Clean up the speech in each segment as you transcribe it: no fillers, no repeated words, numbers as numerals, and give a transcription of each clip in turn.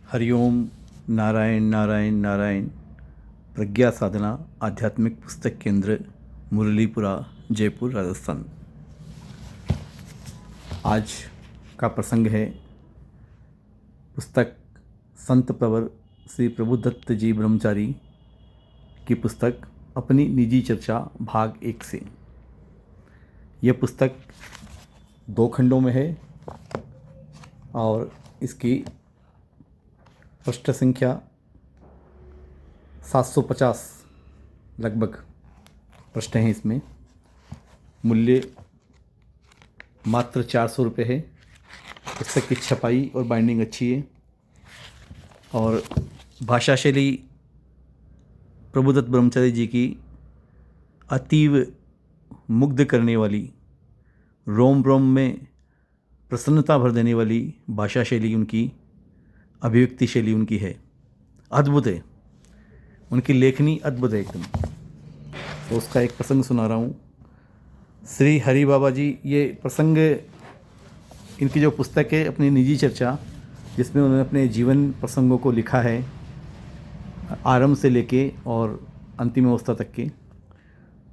हरिओम। नारायण नारायण नारायण। प्रज्ञा साधना आध्यात्मिक पुस्तक केंद्र, मुरलीपुरा, जयपुर, राजस्थान। आज का प्रसंग है पुस्तक संत प्रवर श्री प्रभुदत्त जी ब्रह्मचारी की पुस्तक अपनी निजी चर्चा भाग 1 से। यह पुस्तक 2 खंडों में है और इसकी पृष्ठ संख्या 750 लगभग पृष्ठ हैं। इसमें मूल्य मात्र 400 रुपये है। पुस्तक की छपाई और बाइंडिंग अच्छी है और भाषा शैली प्रभुदत्त ब्रह्मचारी जी की अतीव मुग्ध करने वाली, रोम रोम में प्रसन्नता भर देने वाली भाषा शैली उनकी, अभिव्यक्ति शैली उनकी है, अद्भुत है। उनकी लेखनी अद्भुत है एकदम। तो उसका एक प्रसंग सुना रहा हूँ। श्री हरि बाबा जी, ये प्रसंग इनकी जो पुस्तक है अपनी निजी चर्चा, जिसमें उन्होंने अपने जीवन प्रसंगों को लिखा है आरंभ से लेके और अंतिम अवस्था तक के।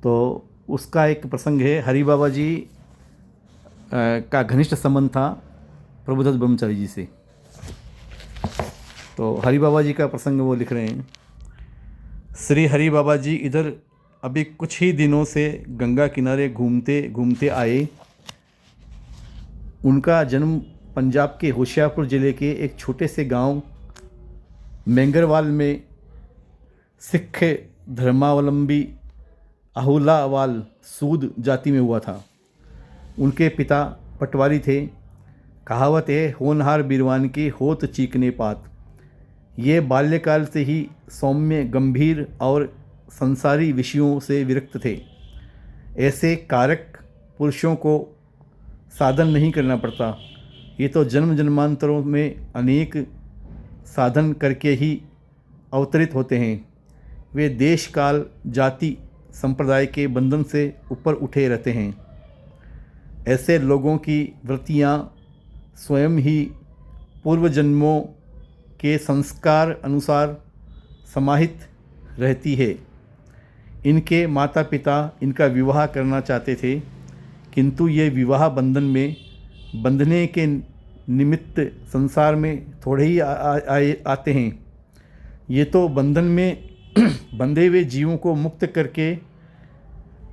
तो उसका एक प्रसंग है। हरि बाबा जी का घनिष्ठ संबंध था प्रभुदत्त ब्रह्मचारी जी से। तो हरि बाबा जी का प्रसंग वो लिख रहे हैं। श्री हरि बाबा जी इधर अभी कुछ ही दिनों से गंगा किनारे घूमते घूमते आए। उनका जन्म पंजाब के होशियारपुर ज़िले के एक छोटे से गांव मेंगरवाल में सिख धर्मावलंबी अहुलावाल सूद जाति में हुआ था। उनके पिता पटवारी थे। कहावत है, होनहार बिरवान की होत चीकने पात। ये बाल्यकाल से ही सौम्य, गंभीर और संसारी विषयों से विरक्त थे। ऐसे कारक पुरुषों को साधन नहीं करना पड़ता। ये तो जन्म जन्मांतरों में अनेक साधन करके ही अवतरित होते हैं। वे देश काल जाति संप्रदाय के बंधन से ऊपर उठे रहते हैं। ऐसे लोगों की वृत्तियाँ स्वयं ही पूर्व जन्मों के संस्कार अनुसार समाहित रहती है। इनके माता पिता इनका विवाह करना चाहते थे, किंतु ये विवाह बंधन में बंधने के निमित्त संसार में थोड़े ही आते हैं। ये तो बंधन में बंधे हुए जीवों को मुक्त करके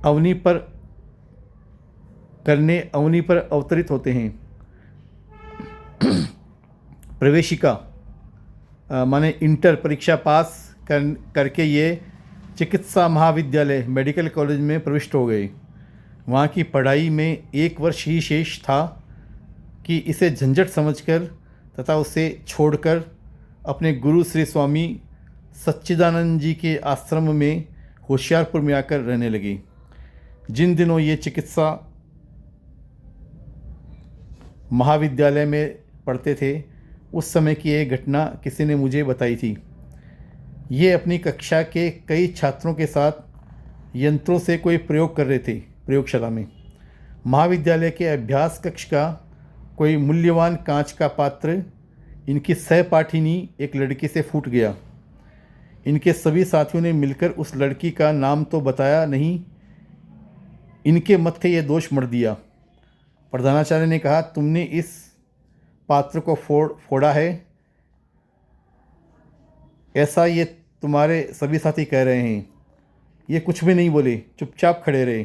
अवनी पर अवतरित होते हैं। प्रवेशिका माने इंटर परीक्षा पास करके ये चिकित्सा महाविद्यालय मेडिकल कॉलेज में प्रविष्ट हो गए। वहाँ की पढ़ाई में 1 वर्ष ही शेष था कि इसे झंझट समझकर तथा उसे छोड़कर अपने गुरु श्री स्वामी सच्चिदानंद जी के आश्रम में होशियारपुर में आकर रहने लगे। जिन दिनों ये चिकित्सा महाविद्यालय में पढ़ते थे, उस समय की एक घटना किसी ने मुझे बताई थी। ये अपनी कक्षा के कई छात्रों के साथ यंत्रों से कोई प्रयोग कर रहे थे प्रयोगशाला में। महाविद्यालय के अभ्यास कक्ष का कोई मूल्यवान कांच का पात्र इनकी सहपाठिनी एक लड़की से फूट गया। इनके सभी साथियों ने मिलकर उस लड़की का नाम तो बताया नहीं, इनके मत्थे ये दोष मढ़ दिया। प्रधानाचार्य ने कहा, तुमने इस पात्र को फोड़ा है, ऐसा ये तुम्हारे सभी साथी कह रहे हैं। ये कुछ भी नहीं बोले, चुपचाप खड़े रहे।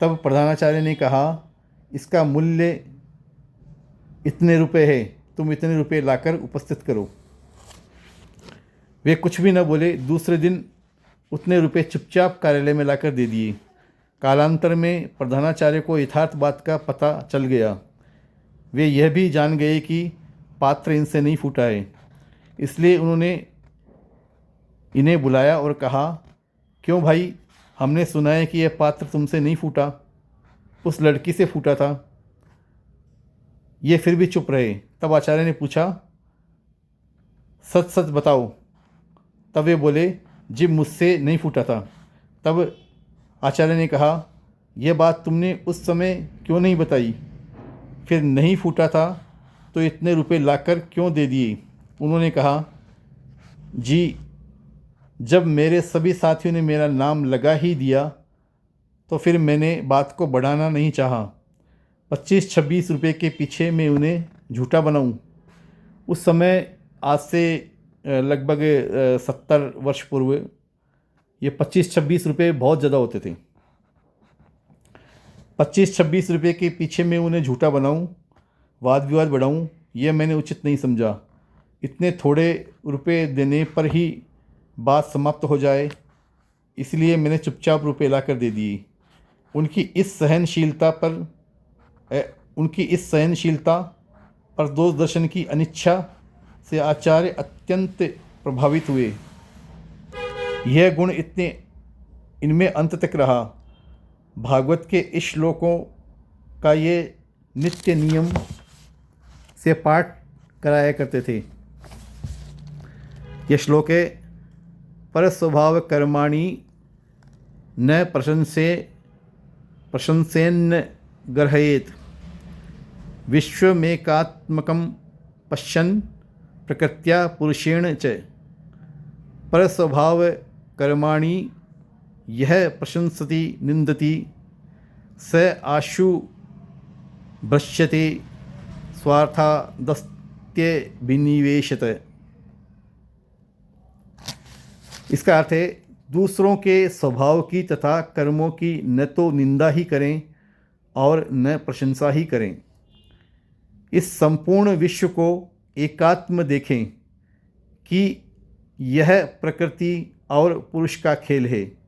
तब प्रधानाचार्य ने कहा, इसका मूल्य इतने रुपए है, तुम इतने रुपए लाकर उपस्थित करो। वे कुछ भी न बोले। दूसरे दिन उतने रुपए चुपचाप कार्यालय में लाकर दे दिए। कालांतर में प्रधानाचार्य को यथार्थ बात का पता चल गया। वे यह भी जान गए कि पात्र इनसे नहीं फूटा है। इसलिए उन्होंने इन्हें बुलाया और कहा, क्यों भाई, हमने सुना है कि यह पात्र तुमसे नहीं फूटा, उस लड़की से फूटा था। ये फिर भी चुप रहे। तब आचार्य ने पूछा, सच सच बताओ। तब वे बोले, जी मुझसे नहीं फूटा था। तब आचार्य ने कहा, यह बात तुमने उस समय क्यों नहीं बताई? फिर नहीं फूटा था तो इतने रुपए लाकर क्यों दे दिए? उन्होंने कहा, जी, जब मेरे सभी साथियों ने मेरा नाम लगा ही दिया तो फिर मैंने बात को बढ़ाना नहीं चाहा। 25-26 रुपये के पीछे मैं उन्हें झूठा बनाऊं। उस समय आज से लगभग 70 वर्ष पूर्व ये 25-26 रुपये बहुत ज़्यादा होते थे। 25-26 रुपये के पीछे मैं उन्हें झूठा बनाऊं, वाद विवाद बढ़ाऊं, यह मैंने उचित नहीं समझा। इतने थोड़े रुपए देने पर ही बात समाप्त हो जाए, इसलिए मैंने चुपचाप रुपए लाकर दे दिए। उनकी इस सहनशीलता और दोष दर्शन की अनिच्छा से आचार्य अत्यंत प्रभावित हुए। यह गुण इनमें अंत तक रहा। भागवत के इस श्लोकों का ये नित्य नियम से पाठ कराया करते थे। यह श्लोक है, पर स्वभाव कर्माणि न प्रशंसेन्न गर्हयेत, विश्वमेकात्मकं पश्यन् प्रकृत्या पुरुषेण च। पर स्वभाव कर्माणि यह प्रशंसति निंदति स आशु भ्रश्यते स्वार्थादस्त्य विनिवेशत। इसका अर्थ है, दूसरों के स्वभाव की तथा कर्मों की न तो निंदा ही करें और न प्रशंसा ही करें। इस संपूर्ण विश्व को एकात्म देखें कि यह प्रकृति और पुरुष का खेल है।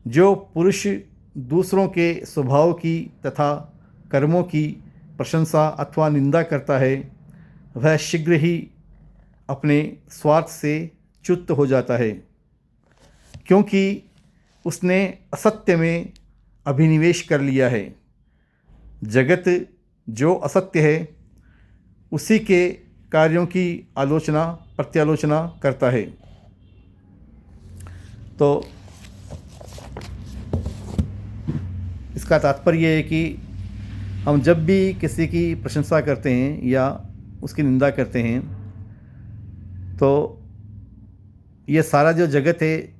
जो पुरुष दूसरों के स्वभाव की तथा कर्मों की प्रशंसा अथवा निंदा करता है, वह शीघ्र ही अपने स्वार्थ से च्युत हो जाता है, क्योंकि उसने असत्य में अभिनिवेश कर लिया है। जगत जो असत्य है उसी के कार्यों की आलोचना प्रत्यालोचना करता है। तो इसका तात्पर्य है कि हम जब भी किसी की प्रशंसा करते हैं या उसकी निंदा करते हैं तो ये सारा जो जगत है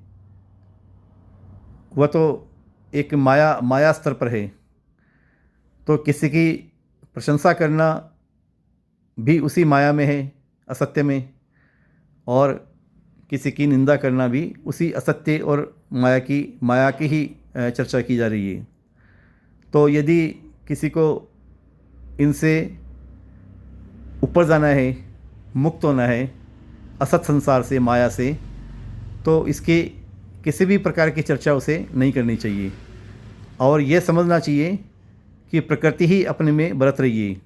वह तो एक माया स्तर पर है। तो किसी की प्रशंसा करना भी उसी माया में है, असत्य में, और किसी की निंदा करना भी उसी असत्य और माया की ही चर्चा की जा रही है। तो यदि किसी को इनसे ऊपर जाना है, मुक्त होना है असत संसार से, माया से, तो इसकी किसी भी प्रकार की चर्चा उसे नहीं करनी चाहिए और यह समझना चाहिए कि प्रकृति ही अपने में बरत रही है।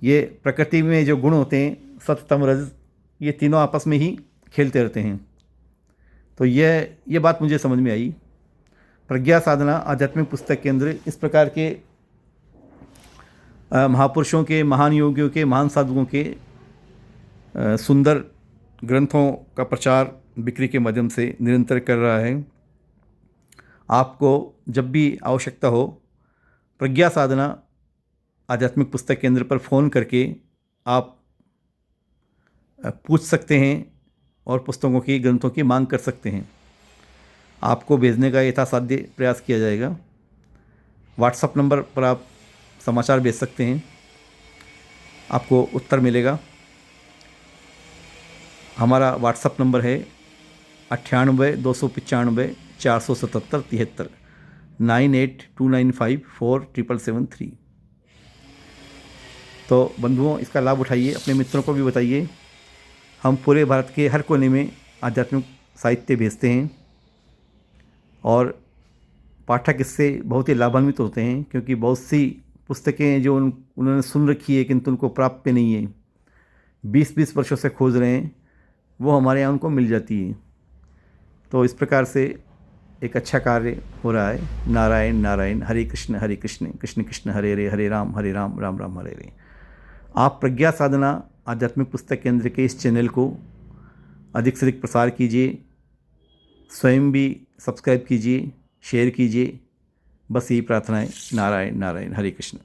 ये प्रकृति में जो गुण होते हैं, सत्व तम रज, ये तीनों आपस में ही खेलते रहते हैं। तो ये बात मुझे समझ में आई। प्रज्ञा साधना आध्यात्मिक पुस्तक के अंदर इस प्रकार के महापुरुषों के, महान योगियों के, महान साधुओं के सुंदर ग्रंथों का प्रचार बिक्री के माध्यम से निरंतर कर रहा है। आपको जब भी आवश्यकता हो, प्रज्ञा साधना आध्यात्मिक पुस्तक केंद्र पर फ़ोन करके आप पूछ सकते हैं और पुस्तकों की, ग्रंथों की मांग कर सकते हैं। आपको भेजने का यथासाध्य प्रयास किया जाएगा। व्हाट्सएप नंबर पर आप समाचार भेज सकते हैं, आपको उत्तर मिलेगा। हमारा व्हाट्सएप नंबर है 98-295 477 73 9829547773। तो बंधुओं, इसका लाभ उठाइए, अपने मित्रों को भी बताइए। हम पूरे भारत के हर कोने में आध्यात्मिक साहित्य भेजते हैं और पाठक इससे बहुत ही लाभान्वित होते हैं, क्योंकि बहुत सी पुस्तकें जो उन्होंने सुन रखी है किंतु उनको प्राप्त नहीं है, 20-20 वर्षों से खोज रहे हैं, वो हमारे यहाँ उनको मिल जाती है। तो इस प्रकार से एक अच्छा कार्य हो रहा है। नारायण नारायण, हरे कृष्ण कृष्ण कृष्ण हरे हरे राम राम राम हरे हरे। आप प्रज्ञा साधना आध्यात्मिक पुस्तक केंद्र के इस चैनल को अधिक से अधिक प्रसार कीजिए, स्वयं भी सब्सक्राइब कीजिए, शेयर कीजिए। बस यही प्रार्थना है। नारायण नारायण, हरे कृष्ण।